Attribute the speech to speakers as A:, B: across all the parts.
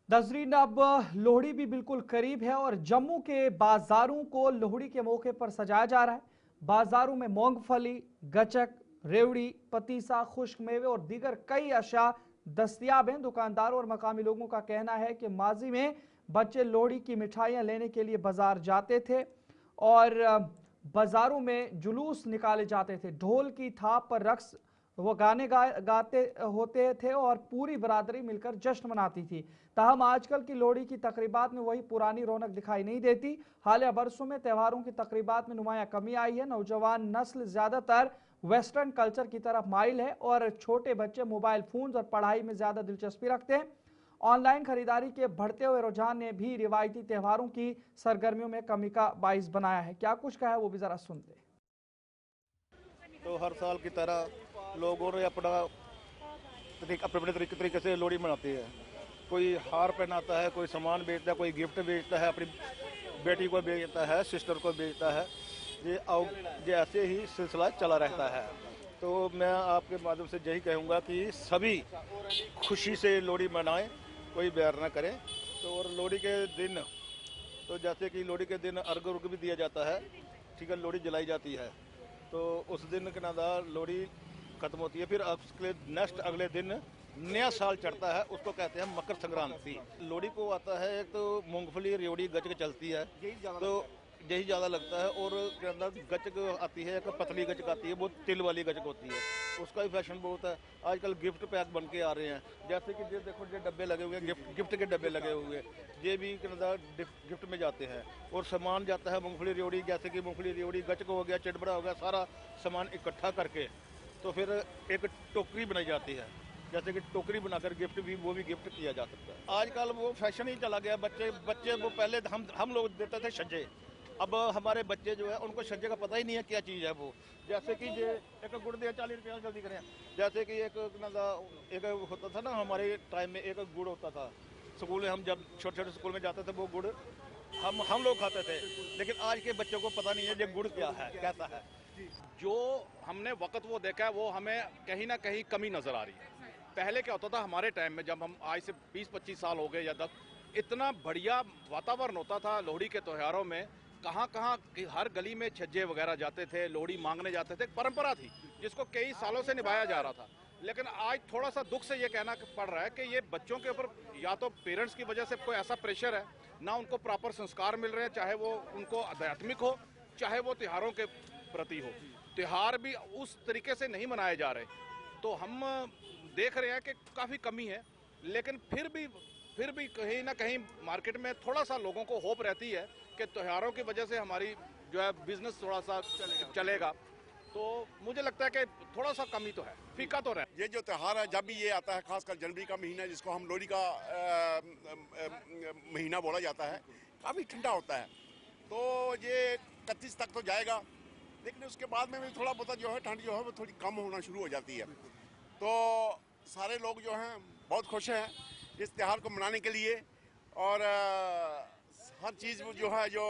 A: नाज़रीन, अब लोहड़ी भी बिल्कुल करीब है और जम्मू के बाजारों को लोहड़ी के मौके पर सजाया जा रहा है। बाजारों में मूंगफली, गचक, रेवड़ी, पतीसा, खुश्क मेवे और दीगर कई अशा दस्तयाब हैं। दुकानदारों और मकामी लोगों का कहना है कि माजी में बच्चे लोहड़ी की मिठाइयां लेने के लिए बाजार जाते थे और बाजारों में जुलूस निकाले जाते थे। ढोल की थाप पर रक्स वो गाने गाते होते थे और पूरी बरादरी मिलकर जश्न मनाती थी। ताहम आजकल की लोहड़ी की तकरीबात में वही पुरानी रौनक दिखाई नहीं देती। हालिया बरसों में त्योहारों की तकरीबात में नुमाया कमी आई है। नौजवान नस्ल ज्यादातर वेस्टर्न कल्चर की तरफ माइल है और छोटे बच्चे मोबाइल फोन और पढ़ाई में ज्यादा दिलचस्पी रखते हैं। ऑनलाइन खरीदारी के बढ़ते हुए रुझान ने भी रिवायती त्योहारों की सरगर्मियों में कमी का बाइस बनाया है। क्या कुछ कहा है वो भी जरा सुनते हैं।
B: तो हर साल की तरह लोगों ने अपने अपने तरीके से लोहड़ी मनाती है। कोई हार पहनाता है, कोई सामान बेचता है, कोई गिफ्ट बेचता है, अपनी बेटी को बेचता है, सिस्टर को बेचता है। ये ऐसे ही सिलसिला चला रहता है। तो मैं आपके माध्यम से यही कहूँगा कि सभी खुशी से लोहड़ी मनाएं, कोई बैर ना करें। तो और लोहड़ी के दिन, तो जैसे कि लोहड़ी के दिन अर्घ उर्घ भी दिया जाता है, ठीक है, लोहड़ी जलाई जाती है। तो उस दिन के नादा लोहड़ी खत्म होती है। फिर उसके नेक्स्ट अगले दिन नया साल चढ़ता है, उसको कहते हैं मकर संक्रांति। लोहड़ी को आता है, एक तो मूंगफली, रेवड़ी, गचक चलती है, तो यही ज़्यादा लगता है। और के अंदर गचक आती है, एक पतली गचक आती है, वो तिल वाली गचक होती है, उसका भी फैशन बहुत है। आजकल गिफ्ट पैक बन के आ रहे हैं, जैसे कि ये देखो, ये डब्बे लगे हुए हैं, गिफ्ट के डब्बे लगे हुए हैं, ये भी के अंदर गिफ्ट में जाते हैं। और सामान जाता है मूंगफली रेवड़ी, जैसे कि मूंगफली रेवड़ी, गचक हो गया, चिड़बड़ा हो गया, सारा सामान इकट्ठा करके तो फिर एक टोकरी बनाई जाती है। जैसे कि टोकरी बनाकर गिफ्ट भी, वो भी गिफ्ट किया जा सकता है। आजकल वो फैशन ही चला गया। बच्चे वो पहले हम लोग देते थे छज्जे, अब हमारे बच्चे जो है उनको छज्जे का पता ही नहीं है क्या चीज़ है वो। जैसे कि ये एक गुड़ दिया 40 रुपया, जल्दी करें। जैसे कि एक होता था ना, हमारे टाइम में एक गुड़ होता था। स्कूल में हम जब छोटे छोटे स्कूल में जाते थे, वो गुड़ हम लोग खाते थे। लेकिन आज के बच्चों को पता नहीं है ये गुड़ क्या है, कैसा है।
C: जो हमने वक्त वो देखा है, वो हमें कहीं ना कहीं कमी नजर आ रही है। पहले क्या होता था हमारे टाइम में, जब हम आज से 20-25 साल हो गए या 10, इतना बढ़िया वातावरण होता था लोहड़ी के त्योहारों में। कहाँ कहाँ हर गली में छज्जे वगैरह जाते थे, लोहड़ी मांगने जाते थे। एक परंपरा थी जिसको कई सालों से निभाया जा रहा था। लेकिन आज थोड़ा सा दुख से ये कहना पड़ रहा है कि ये बच्चों के ऊपर या तो पेरेंट्स की वजह से कोई ऐसा प्रेशर है, ना उनको प्रॉपर संस्कार मिल रहे हैं, चाहे वो उनको आध्यात्मिक हो, चाहे वो त्योहारों के प्रति हो। त्योहार भी उस तरीके से नहीं मनाए जा रहे। तो हम देख रहे हैं कि काफ़ी कमी है। लेकिन फिर भी कहीं ना कहीं मार्केट में थोड़ा सा लोगों को होप रहती है कि त्योहारों की वजह से हमारी जो है बिजनेस थोड़ा सा चलेगा। तो मुझे लगता है कि थोड़ा सा कमी तो है, फीका तो रहा।
D: ये जो त्यौहार है, जब भी ये आता है, खासकर जनवरी का महीना जिसको हम लोहड़ी का महीना बोला जाता है, काफ़ी ठंडा होता है। तो ये 31 तक तो जाएगा, लेकिन उसके बाद में भी थोड़ा बहुत जो है ठंड जो है वो थोड़ी कम होना शुरू हो जाती है। तो सारे लोग जो हैं बहुत खुश हैं इस त्यौहार को मनाने के लिए। और हर चीज़ जो है, जो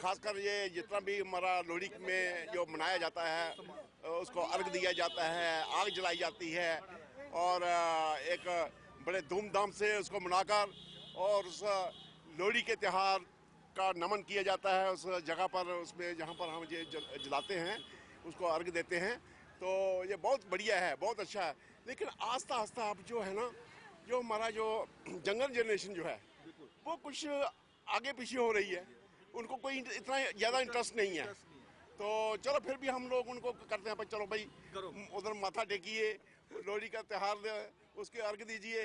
D: खासकर ये जितना भी हमारा लोहड़ी में जो मनाया जाता है, उसको अर्घ दिया जाता है, आग जलाई जाती है, और एक बड़े धूमधाम से उसको मनाकर और उस लोहड़ी के त्यौहार का नमन किया जाता है। उस जगह पर, उसमें जहाँ पर हम ये जलाते हैं, उसको अर्घ देते हैं। तो ये बहुत बढ़िया है, बहुत अच्छा है। लेकिन आस्ता आस्ता अब जो है ना, जो हमारा जो यंगर जनरेशन जो है, वो कुछ आगे पीछे हो रही है, उनको कोई इतना ज़्यादा इंटरेस्ट नहीं है। तो चलो फिर भी हम लोग उनको करते हैं, चलो भाई उधर माथा टेकिए, लोहड़ी का त्यौहार उसके अर्घ दीजिए।